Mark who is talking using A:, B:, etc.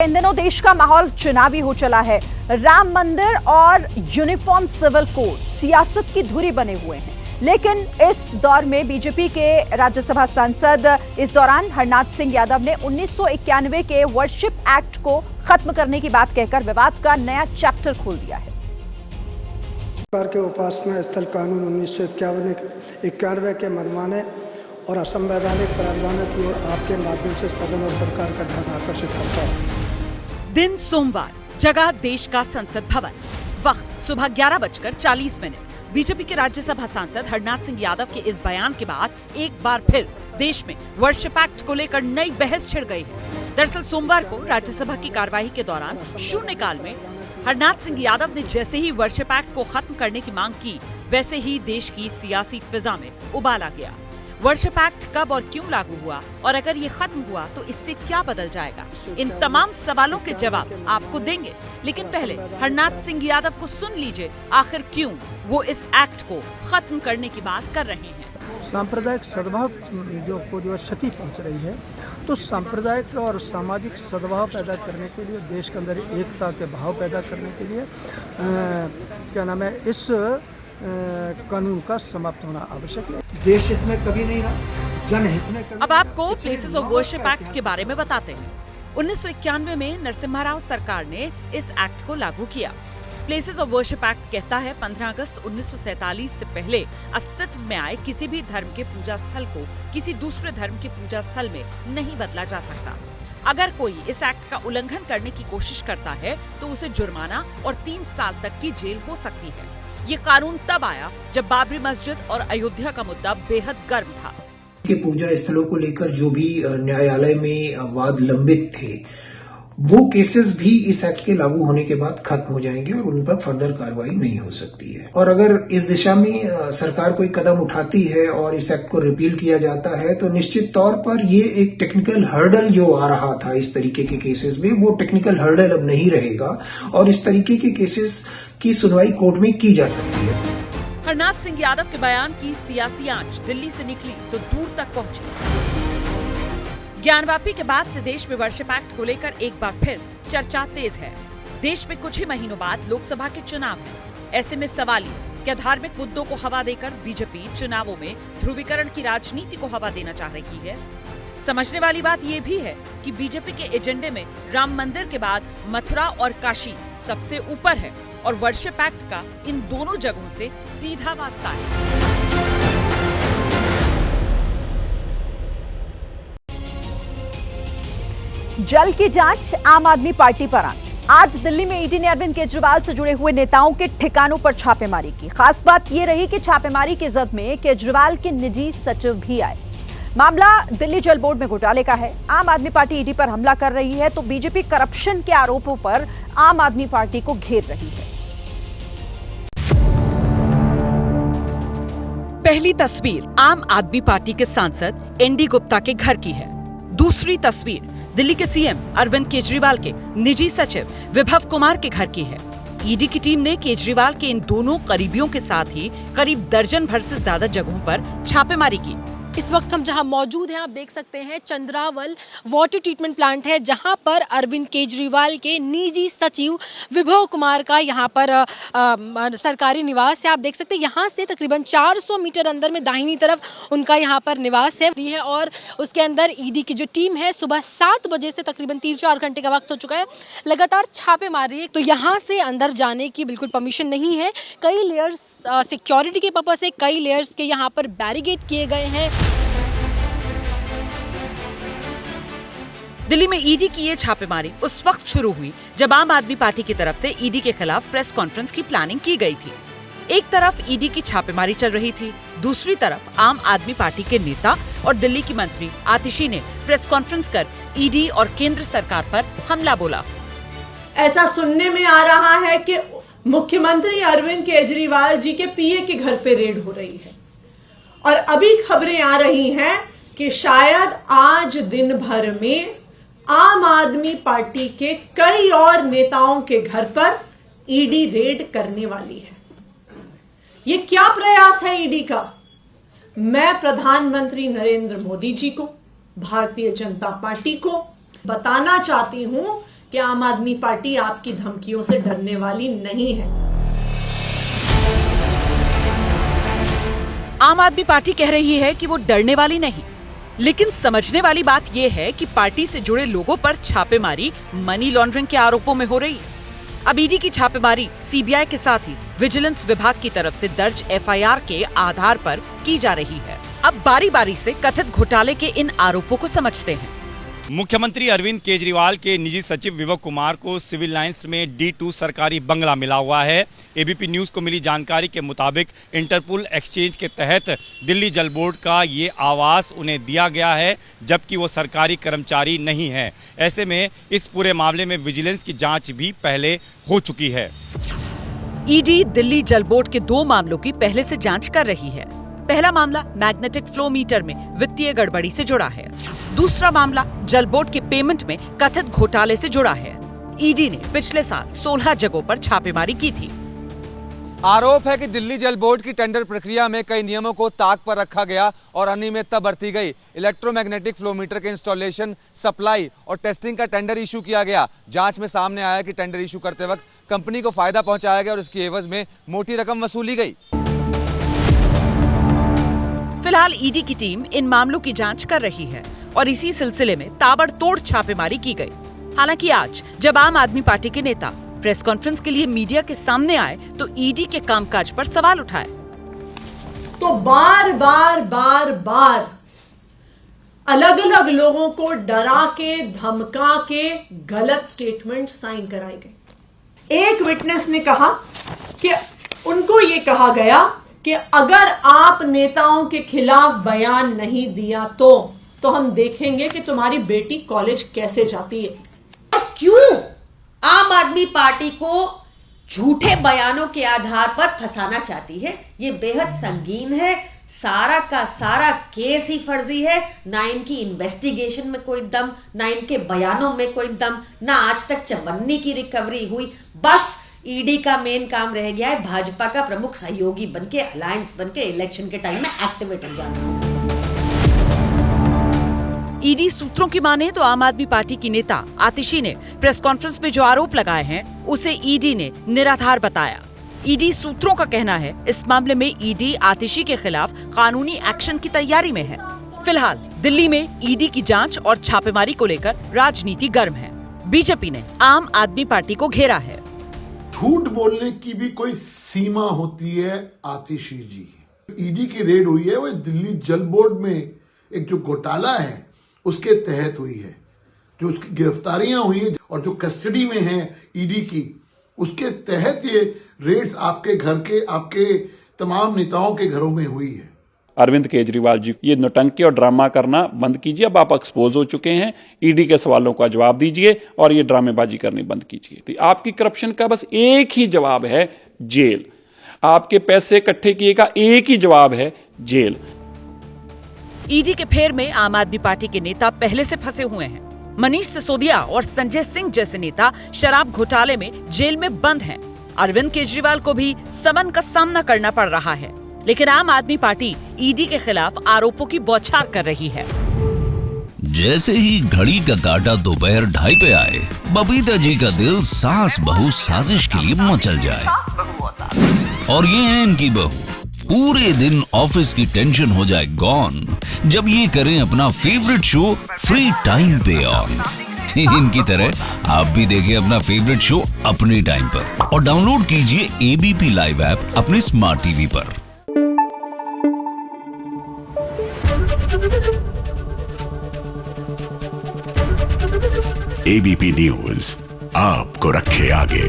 A: इन दिनों देश का माहौल चुनावी हो चला है। राम मंदिर और यूनिफॉर्म सिविल कोड सियासत की धुरी बने हुए हैं, लेकिन इस दौर में बीजेपी के राज्यसभा सांसद इस दौरान हरनाथ सिंह यादव ने 1991 के वर्शिप एक्ट को खत्म करने की बात कहकर विवाद का नया चैप्टर खोल दिया है।
B: सरकार के उपासना स्थल कानून 1991 के मनमाने और असंवैधानिक प्रावधानों की ओर आपके माध्यम से सदन और सरकार का ध्यान आकर्षित करता है।
C: दिन सोमवार, जगह देश का संसद भवन, वक्त सुबह 11:40। बीजेपी के राज्यसभा सांसद हरनाथ सिंह यादव के इस बयान के बाद एक बार फिर देश में वर्शिप एक्ट को लेकर नई बहस छिड़ गई है। दरअसल सोमवार को राज्यसभा की कार्यवाही के दौरान शून्यकाल में हरनाथ सिंह यादव ने जैसे ही वर्शिप एक्ट को खत्म करने की मांग की, वैसे ही देश की सियासी फिजा में उबाल आ गया। वर्शिप एक्ट कब और क्यों लागू हुआ और अगर ये खत्म हुआ तो इससे क्या बदल जाएगा, इन तमाम सवालों के जवाब आपको देंगे। लेकिन पहले हरनाथ सिंह यादव को सुन लीजिए, आखिर क्यों वो इस एक्ट को खत्म करने की बात कर रहे हैं।
B: सांप्रदायिक सद्भाव को जो क्षति पहुंच रही है, तो सांप्रदायिक और सामाजिक सद्भाव पैदा करने के लिए, देश के अंदर एकता के भाव पैदा करने के लिए इस कानून का समाप्त होना आवश्यक है। देश हित में कभी नहीं रहा, जनहित में कभी।
C: अब आपको प्लेसेस ऑफ वर्शिप एक्ट के बारे में बताते हैं। 1991 में नरसिम्हा राव सरकार ने इस एक्ट को लागू किया। प्लेसेस ऑफ वर्शिप एक्ट कहता है 15 अगस्त 1947 से पहले अस्तित्व में आए किसी भी धर्म के पूजा स्थल को किसी दूसरे धर्म के पूजा स्थल में नहीं बदला जा सकता। अगर कोई इस एक्ट का उल्लंघन करने की कोशिश करता है तो उसे जुर्माना और 3 साल तक की जेल हो सकती है। ये कानून तब आया जब बाबरी मस्जिद और अयोध्या का मुद्दा बेहद गर्म था।
D: के पूजा स्थलों को लेकर जो भी न्यायालय में वाद लंबित थे, वो केसेस भी इस एक्ट के लागू होने के बाद खत्म हो जाएंगे और उन पर फर्दर कार्रवाई नहीं हो सकती है। और अगर इस दिशा में सरकार कोई कदम उठाती है और इस एक्ट को रिपील किया जाता है, तो निश्चित तौर पर ये एक टेक्निकल हर्डल जो आ रहा था इस तरीके के केसेस में, वो टेक्निकल हर्डल अब नहीं रहेगा और इस तरीके के केसेस की सुनवाई कोर्ट में की जा सकती है।
C: हरनाथ सिंह यादव के बयान की सियासी आंच दिल्ली से निकली तो दूर तक पहुंची। ज्ञानवापी के बाद से देश में वर्शिप एक्ट को लेकर एक बार फिर चर्चा तेज है। देश में कुछ ही महीनों बाद लोकसभा के चुनाव हैं। ऐसे में सवाल ये, क्या धार्मिक मुद्दों को हवा देकर बीजेपी चुनावों में ध्रुवीकरण की राजनीति को हवा देना चाह रही है? समझने वाली बात ये भी है कि बीजेपी के एजेंडे में राम मंदिर के बाद मथुरा और काशी सबसे ऊपर है और वर्शिप एक्ट का इन दोनों जगहों से सीधा वास्ता है।
A: जल की जांच, आम आदमी पार्टी पर आंच। आज दिल्ली में ईडी ने अरविंद केजरीवाल से जुड़े हुए नेताओं के ठिकानों पर छापेमारी की। खास बात यह रही कि छापेमारी की जद में केजरीवाल के निजी सचिव भी आए। मामला दिल्ली जल बोर्ड में घोटाले का है। आम आदमी पार्टी ईडी पर हमला कर रही है तो बीजेपी करप्शन के आरोपों पर आम आदमी पार्टी को घेर रही है।
C: पहली तस्वीर आम आदमी पार्टी के सांसद एनडी गुप्ता के घर की है। दूसरी तस्वीर दिल्ली के सीएम अरविंद केजरीवाल के निजी सचिव विभव कुमार के घर की है। ईडी की टीम ने केजरीवाल के इन दोनों करीबियों के साथ ही करीब दर्जन भर से ज्यादा जगहों पर छापेमारी की।
E: इस वक्त हम जहां मौजूद हैं, आप देख सकते हैं चंद्रावल वाटर ट्रीटमेंट प्लांट है, जहां पर अरविंद केजरीवाल के निजी सचिव विभव कुमार का यहां पर सरकारी निवास है। आप देख सकते हैं यहां से तकरीबन 400 मीटर अंदर में दाहिनी तरफ उनका यहां पर निवास है और उसके अंदर ईडी की जो टीम है सुबह 7 बजे से तकरीबन 3-4 घंटे का वक्त हो चुका है, लगातार छापे मार रही है। तो यहाँ से अंदर जाने की बिल्कुल परमिशन नहीं है। कई लेयर्स सिक्योरिटी के पर्पज से कई लेयर्स के यहाँ पर बैरिकेड किए गए हैं।
C: दिल्ली में ईडी की ये छापेमारी उस वक्त शुरू हुई जब आम आदमी पार्टी की तरफ से ईडी के खिलाफ प्रेस कॉन्फ्रेंस की प्लानिंग की गई थी। एक तरफ ईडी की छापेमारी चल रही थी, दूसरी तरफ आम आदमी पार्टी के नेता और दिल्ली की मंत्री आतिशी ने प्रेस कॉन्फ्रेंस कर ईडी और केंद्र सरकार पर हमला बोला।
F: ऐसा सुनने में आ रहा है कि मुख्यमंत्री अरविंद केजरीवाल जी के पीए के घर पे रेड हो रही है और अभी खबरें आ रही हैं कि शायद आज दिन भर में आम आदमी पार्टी के कई और नेताओं के घर पर ईडी रेड करने वाली है। ये क्या प्रयास है ईडी का? मैं प्रधानमंत्री नरेंद्र मोदी जी को, भारतीय जनता पार्टी को बताना चाहती हूं कि आम आदमी पार्टी आपकी धमकियों से डरने वाली नहीं है।
C: आम आदमी पार्टी कह रही है कि वो डरने वाली नहीं, लेकिन समझने वाली बात यह है कि पार्टी से जुड़े लोगों पर छापेमारी मनी लॉन्ड्रिंग के आरोपों में हो रही है। अब ईडी की छापेमारी सीबीआई के साथ ही विजिलेंस विभाग की तरफ से दर्ज एफआईआर के आधार पर की जा रही है। अब बारी बारी से कथित घोटाले के इन आरोपों को समझते हैं।
G: मुख्यमंत्री अरविंद केजरीवाल के निजी सचिव विभव कुमार को सिविल लाइंस में D2 सरकारी बंगला मिला हुआ है। एबीपी न्यूज़ को मिली जानकारी के मुताबिक इंटरपोल एक्सचेंज के तहत दिल्ली जल बोर्ड का ये आवास उन्हें दिया गया है, जबकि वो सरकारी कर्मचारी नहीं है। ऐसे में इस पूरे मामले में विजिलेंस की जांच भी पहले हो चुकी है।
C: ईडी दिल्ली जल बोर्ड के 2 मामलों की पहले से जांच कर रही है। पहला मामला मैग्नेटिक फ्लो मीटर में वित्तीय गड़बड़ी से जुड़ा है। दूसरा मामला जल बोर्ड के पेमेंट में कथित घोटाले से जुड़ा है। ईडी ने पिछले साल 16 जगहों पर छापेमारी की थी।
H: आरोप है कि दिल्ली जल बोर्ड की टेंडर प्रक्रिया में कई नियमों को ताक पर रखा गया और अनियमितता बरती गई। इलेक्ट्रोमैग्नेटिक फ्लो मीटर के इंस्टॉलेशन, सप्लाई और टेस्टिंग का टेंडर इशू किया गया। जांच में सामने आया कि टेंडर इशू करते वक्त कंपनी को फायदा पहुंचाया गया और इसकी एवज में मोटी रकम वसूली गई।
C: फिलहाल ईडी की टीम इन मामलों की जांच कर रही है और इसी सिलसिले में ताबड़तोड़ छापेमारी की गई। हालांकि आज जब आम आदमी पार्टी के नेता प्रेस कॉन्फ्रेंस के लिए मीडिया के सामने आए तो ईडी के कामकाज पर सवाल उठाए।
F: तो बार बार अलग अलग लोगों को डरा के, धमका के गलत स्टेटमेंट साइन कराए गए। एक विटनेस ने कहा कि उनको ये कहा गया कि अगर आप नेताओं के खिलाफ बयान नहीं दिया तो हम देखेंगे कि तुम्हारी बेटी कॉलेज कैसे जाती है।
I: क्यों आम आदमी पार्टी को झूठे बयानों के आधार पर फंसाना चाहती है? ये बेहद संगीन है। सारा का सारा केस ही फर्जी है। ना इनकी इन्वेस्टिगेशन में कोई दम, ना इनके बयानों में कोई दम, ना आज तक चवन्नी की रिकवरी हुई। बस ईडी का मेन काम रह गया है भाजपा का प्रमुख सहयोगी बनके, अलायंस बनके इलेक्शन के टाइम में एक्टिवेट हो जाना।
C: ईडी सूत्रों की माने तो आम आदमी पार्टी की नेता आतिशी ने प्रेस कॉन्फ्रेंस में जो आरोप लगाए हैं उसे ईडी ने निराधार बताया। ईडी सूत्रों का कहना है इस मामले में ईडी आतिशी के खिलाफ कानूनी एक्शन की तैयारी में है। फिलहाल दिल्ली में ईडी की जांच और छापेमारी को लेकर राजनीति गर्म है। बीजेपी ने आम आदमी पार्टी को घेरा है।
J: झूठ बोलने की भी कोई सीमा होती है आतिशी जी। ईडी की रेड हुई है वो दिल्ली जल बोर्ड में एक जो घोटाला है उसके तहत हुई है। जो उसकी गिरफ्तारियां हुई है और जो कस्टडी में है ईडी की, उसके तहत ये रेड्स आपके घर के, आपके तमाम नेताओं के घरों में हुई है।
K: अरविंद केजरीवाल जी, ये नौटंकी और ड्रामा करना बंद कीजिए। अब आप एक्सपोज हो चुके हैं। ईडी के सवालों का जवाब दीजिए और ये ड्रामेबाजी करनी बंद कीजिए। तो आपकी करप्शन का बस एक ही जवाब है, जेल। आपके पैसे इकट्ठे किए का एक ही जवाब है, जेल।
C: ईडी के फेर में आम आदमी पार्टी के नेता पहले से फंसे हुए हैं। मनीष सिसोदिया और संजय सिंह जैसे नेता शराब घोटाले में जेल में बंद हैं। अरविंद केजरीवाल को भी समन का सामना करना पड़ रहा है, लेकिन आम आदमी पार्टी ईडी के खिलाफ आरोपों की बौछार कर रही है।
L: जैसे ही घड़ी का काटा दोपहर 2:30 पे आए, बबीता जी का दिल सास बहू साजिश के लिए मचल जाए। और ये है इनकी बहू, पूरे दिन ऑफिस की टेंशन हो जाए गॉन जब ये करें अपना फेवरेट शो फ्री टाइम पे ऑन। इनकी तरह आप भी देखिए अपना फेवरेट शो अपने टाइम पर और डाउनलोड कीजिए एबीपी लाइव ऐप अपने स्मार्ट टीवी पर।
M: एबीपी न्यूज आपको रखे आगे।